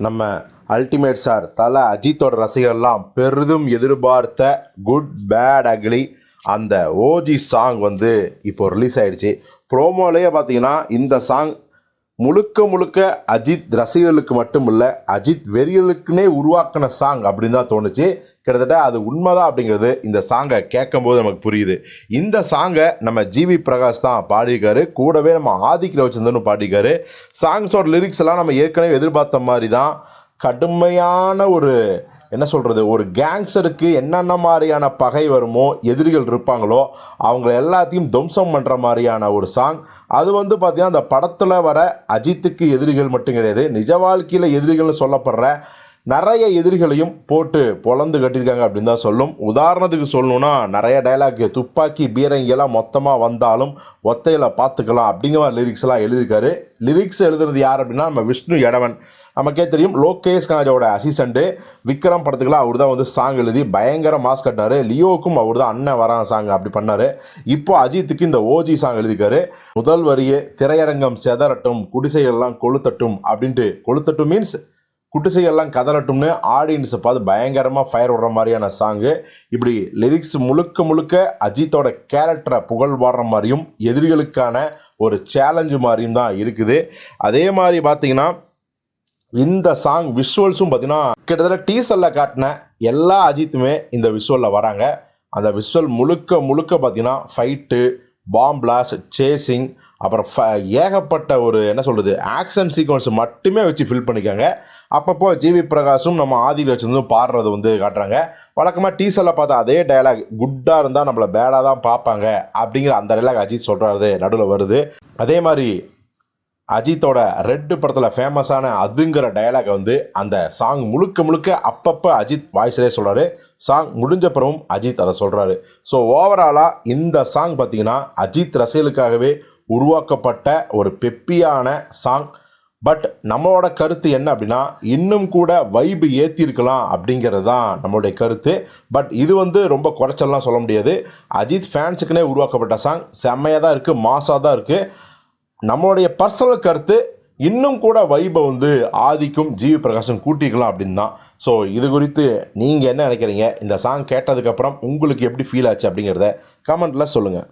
நம்ம ultimate star தல அஜித்தோட ரசிகர்லாம் பெரிதும் எதிர்பார்த்த குட் பேட் அக்லி அந்த ஓஜி சாங் வந்து இப்போ ரிலீஸ் ஆகிடுச்சு. ப்ரோமோலேயே பார்த்தீங்கன்னா இந்த சாங் முழுக்க முழுக்க அஜித் ரசிகர்களுக்கு மட்டும் இல்லை, அஜித் வெறியலுக்குன்னே உருவாக்கின சாங் அப்படின்னு தான் தோணுச்சு. கிட்டத்தட்ட அது உண்மைதான் அப்படிங்கிறது இந்த சாங்கை கேட்கும்போது நமக்கு புரியுது. இந்த சாங்கை நம்ம ஜிவி பிரகாஷ் தான் பாடியிருக்காரு, கூடவே நம்ம ஆதிக்கில் வச்சிருந்தோன்னு பாடியிருக்காரு. சாங்ஸோட லிரிக்ஸ் எல்லாம் நம்ம ஏற்கனவே எதிர்பார்த்த மாதிரி தான். கடுமையான ஒரு என்ன சொல்கிறது, ஒரு கேங்ஸருக்கு என்னென்ன மாதிரியான பகை வருமோ, எதிரிகள் இருப்பாங்களோ அவங்கள எல்லாத்தையும் துவம்சம் பண்ணுற மாதிரியான ஒரு சாங். அது வந்து பார்த்திங்கன்னா அந்த படத்தில் வர அஜித்துக்கு எதிரிகள் மட்டும் கிடையாது, நிஜ வாழ்க்கையில் எதிரிகள்னு சொல்லப்படுற நிறைய எதிரிகளையும் போட்டு பொழந்து கட்டியிருக்காங்க அப்படின்னு தான் சொல்லும். உதாரணத்துக்கு சொல்லணுன்னா நிறைய டைலாக் துப்பாக்கி பீரங்கியெல்லாம் மொத்தமாக வந்தாலும் ஒத்தையில் பார்த்துக்கலாம் அப்படிங்கிற லிரிக்ஸ்லாம் எழுதியிருக்காரு. லிரிக்ஸ் எழுதுறது யார் அப்படின்னா நம்ம விஷ்ணு எடவன். நமக்கே தெரியும், லோகேஷ் கனகராஜோட அசிஸ்டண்ட்டு. விக்ரம் படத்துக்குலாம் அவர் தான் வந்து சாங் எழுதி பயங்கர மாஸ் கட்டினார். லியோவுக்கும் அவர் தான் அண்ணன் வரான் சாங் அப்படி பண்ணார். இப்போ அஜித்துக்கு இந்த ஓஜி சாங் எழுதிக்காரு. முதல் வரியே திரையரங்கம் செதறட்டும், குடிசைகள்லாம் கொளுத்தட்டும் அப்படின்ட்டு, கொளுத்தட்டும் மீன்ஸ் குடிசைகள்லாம் கதறட்டும்னு ஆடியன்ஸை பார்த்து பயங்கரமாக ஃபயர் விடுற மாதிரியான சாங்கு. இப்படி லிரிக்ஸ் முழுக்க முழுக்க அஜித்தோட கேரக்டரை புகழ் பாடுற மாதிரியும் எதிரிகளுக்கான ஒரு சேலஞ்சு மாதிரியும் தான் இருக்குது. அதே மாதிரி பார்த்திங்கன்னா இந்த சாங் விஷுவல்ஸும் பார்த்திங்கன்னா கிட்டத்தட்ட டீசரில் காட்டின எல்லா அஜித்துமே இந்த விஷுவலில் வராங்க. அந்த விஷுவல் முழுக்க முழுக்க பார்த்திங்கன்னா ஃபைட்டு, பாம் பிளாஸ்ட், சேசிங், அப்புறம் ஏகப்பட்ட ஒரு என்ன சொல்கிறது ஆக்ஷன் சீக்வன்ஸ் மட்டுமே வச்சு ஃபில் பண்ணிக்காங்க. அப்பப்போ ஜிவி பிரகாஷும் நம்ம ஆதியில் வச்சுருந்தும் பாடுறது வந்து காட்டுறாங்க. வழக்கமாக டீசரில் பார்த்தா அதே டைலாக், குட்டாக இருந்தால் நம்மளை பேடாக தான் பார்ப்பாங்க அப்படிங்கிற அந்த டைலாக் அஜித் சொல்கிறது நடுவில் வருது. அதே மாதிரி அஜித்தோட ரெட்டு படத்தில் ஃபேமஸான அதுங்கிற டைலாக் வந்து அந்த சாங் முழுக்க முழுக்க அப்பப்போ அஜித் வாய்ஸ்லேயே சொல்கிறாரு. சாங் முடிஞ்ச பிறகும் அஜித் அதை சொல்கிறாரு. ஸோ ஓவராலாக இந்த சாங் பார்த்திங்கன்னா அஜித் ரசிகர்களுக்காகவே உருவாக்கப்பட்ட ஒரு பெப்பியான சாங். பட் நம்மளோட கருத்து என்ன அப்படின்னா, இன்னும் கூட வைபு ஏற்றிருக்கலாம் அப்படிங்கிறது தான் நம்மளுடைய கருத்து. பட் இது வந்து ரொம்ப குறைச்சல்லாம் சொல்ல முடியாது. அஜித் ஃபேன்ஸுக்குன்னே உருவாக்கப்பட்ட சாங் செம்மையாக தான் இருக்குது, மாசாக தான் இருக்குது. நம்மளுடைய பர்சனல் கருத்து இன்னும் கூட வைபை வந்து ஆதிக்கும் ஜிவி பிரகாஷும் கூட்டிக்கலாம் அப்படின்னு தான். ஸோ இது குறித்து நீங்கள் என்ன நினைக்கிறீங்க? இந்த சாங் கேட்டதுக்கப்புறம் உங்களுக்கு எப்படி ஃபீல் ஆச்சு அப்படிங்கிறத கமெண்ட்டில் சொல்லுங்கள்.